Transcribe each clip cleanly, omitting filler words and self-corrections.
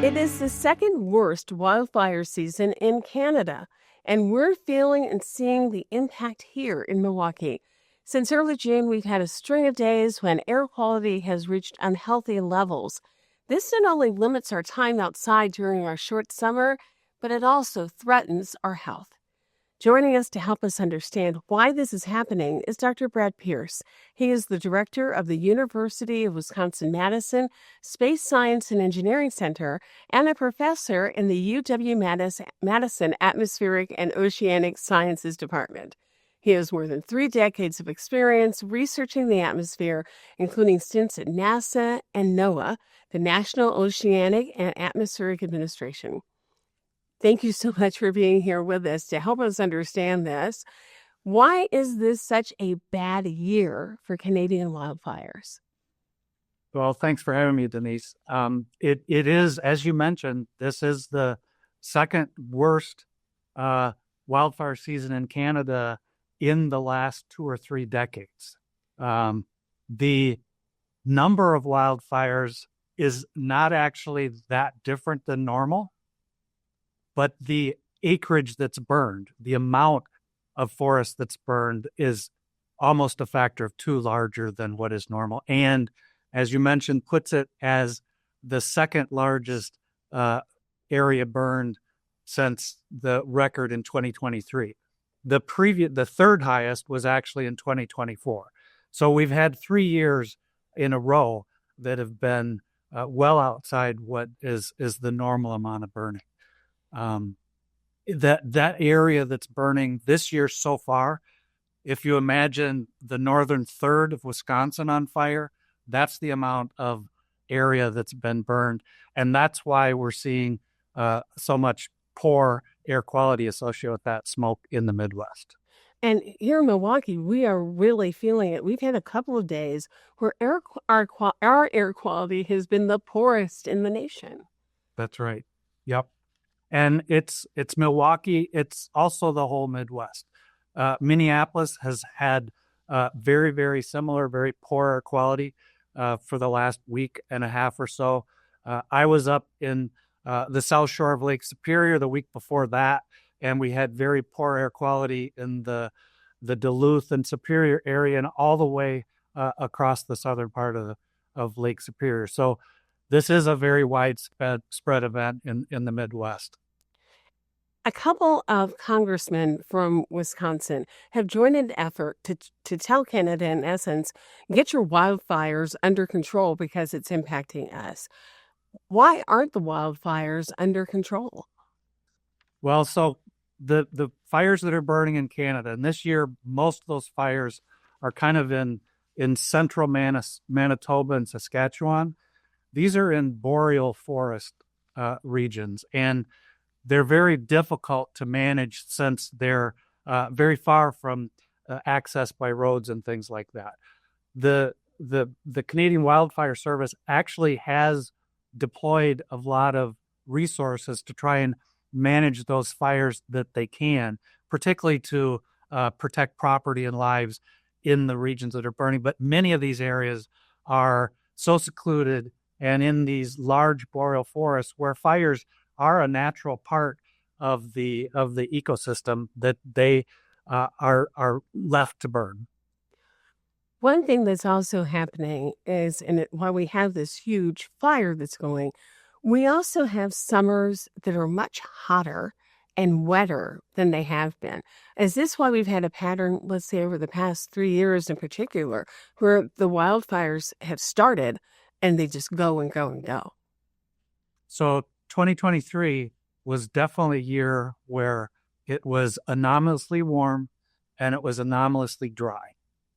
It is the second worst wildfire season in Canada, and we're feeling and seeing the impact here in Milwaukee. Since early June, we've had a string of days when air quality has reached unhealthy levels. This not only limits our time outside during our short summer, but it also threatens our health. Joining us to help us understand why this is happening is Dr. Brad Pierce. He is the director of the University of Wisconsin-Madison Space Science and Engineering Center and a professor in the UW-Madison Atmospheric and Oceanic Sciences Department. He has more than 3 decades of experience researching the atmosphere, including stints at NASA and NOAA, the National Oceanic and Atmospheric Administration. Thank you so much for being here with us to help us understand this. Why is this such a bad year for Canadian wildfires? Well, thanks for having me, Denise. It is, as you mentioned, this is the second worst wildfire season in Canada in the last 2 or 3 decades. The number of wildfires is not actually that different than normal, but the acreage that's burned, the amount of forest that's burned is almost a factor of 2 larger than what is normal. And as you mentioned, puts it as the second largest area burned since the record in 2023. The third highest was actually in 2024. So we've had 3 years in a row that have been well outside what is the normal amount of burning. That area that's burning this year so far, if you imagine the northern third of Wisconsin on fire, that's the amount of area that's been burned. And that's why we're seeing so much poor air quality associated with that smoke in the Midwest. And here in Milwaukee, we are really feeling it. We've had a couple of days where our air quality has been the poorest in the nation. That's right. Yep. And it's Milwaukee. It's also the whole Midwest. Minneapolis has had very, very similar, very poor air quality for the last week and a half or so. I was up in the South Shore of Lake Superior the week before that, and we had very poor air quality in the Duluth and Superior area and all the way across the southern part of Lake Superior. So this is a very widespread event in the Midwest. A couple of congressmen from Wisconsin have joined an effort to tell Canada, in essence, get your wildfires under control because it's impacting us. Why aren't the wildfires under control? Well, so the fires that are burning in Canada, and this year most of those fires are kind of in central Manitoba and Saskatchewan. These are in boreal forest regions, and they're very difficult to manage since they're very far from access by roads and things like that. The Canadian Wildfire Service actually has deployed a lot of resources to try and manage those fires that they can, particularly to protect property and lives in the regions that are burning. But many of these areas are so secluded and in these large boreal forests where fires are a natural part of the ecosystem that they are left to burn. One thing that's also happening is, while we have this huge fire that's going, we also have summers that are much hotter and wetter than they have been. Is this why we've had a pattern, let's say over the past 3 years in particular, where the wildfires have started and they just go and go and go? So 2023 was definitely a year where it was anomalously warm and it was anomalously dry.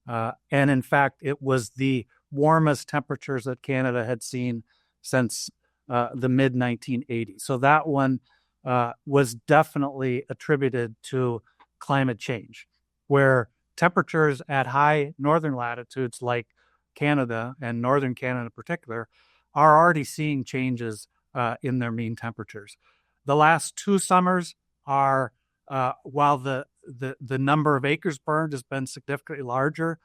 And in fact, it was the warmest temperatures that Canada had seen since the mid-1980s. So that one was definitely attributed to climate change, where temperatures at high northern latitudes like Canada and northern Canada in particular are already seeing changes in their mean temperatures. The last 2 summers are, while the number of acres burned has been significantly larger,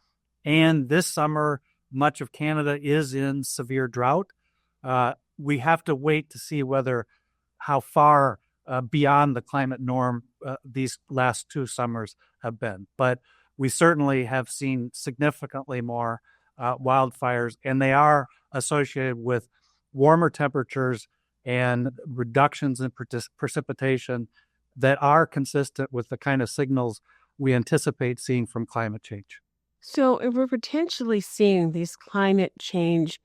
and this summer much of Canada is in severe drought. we have to wait to see how far beyond the climate norm these last 2 summers have been. But we certainly have seen significantly more wildfires, and they are associated with warmer temperatures and reductions in precipitation that are consistent with the kind of signals we anticipate seeing from climate change. So, if we're potentially seeing these climate change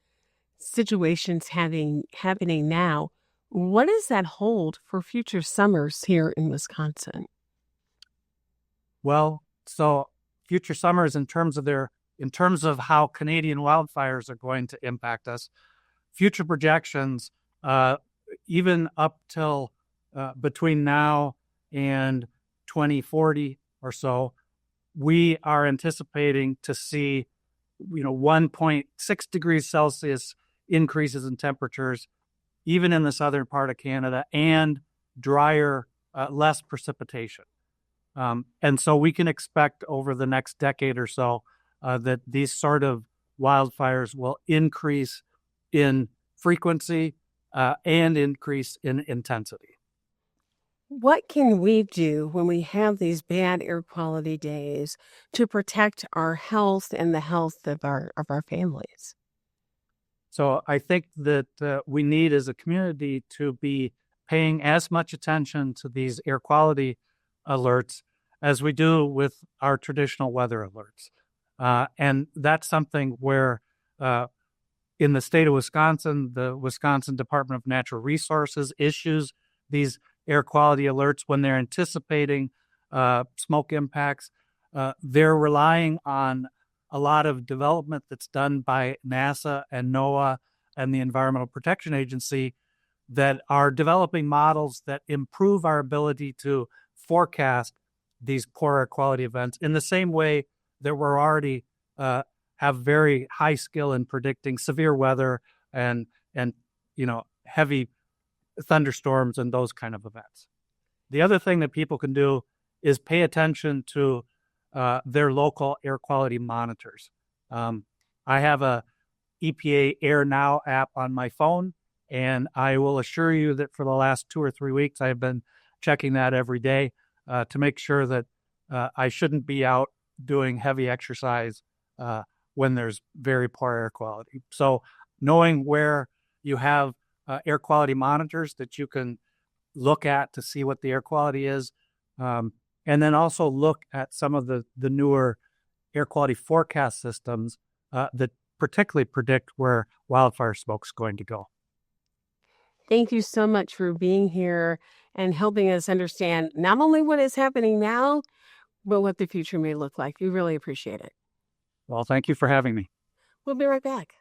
situations happening now, what does that hold for future summers here in Wisconsin? Well, so future summers in terms of how Canadian wildfires are going to impact us, future projections, even up till between now and 2040 or so, we are anticipating to see 1.6 degrees Celsius increases in temperatures, even in the southern part of Canada, and drier, less precipitation. And so we can expect over the next decade or so that these sort of wildfires will increase in frequency and increase in intensity. What can we do when we have these bad air quality days to protect our health and the health of our families? So I think that we need as a community to be paying as much attention to these air quality alerts as we do with our traditional weather alerts. And that's something where in the state of Wisconsin, the Wisconsin Department of Natural Resources issues these air quality alerts when they're anticipating smoke impacts. They're relying on a lot of development that's done by NASA and NOAA and the Environmental Protection Agency that are developing models that improve our ability to forecast these poor air quality events in the same way that we're already have very high skill in predicting severe weather and heavy thunderstorms and those kind of events. The other thing that people can do is pay attention to their local air quality monitors. I have a EPA Air Now app on my phone, and I will assure you that for the last 2 or 3 weeks, I've been checking that every day to make sure that I shouldn't be out doing heavy exercise when there's very poor air quality. So knowing where you have air quality monitors that you can look at to see what the air quality is, and then also look at some of the newer air quality forecast systems that particularly predict where wildfire smoke is going to go. Thank you so much for being here and helping us understand not only what is happening now, but what the future may look like. We really appreciate it. Well, thank you for having me. We'll be right back.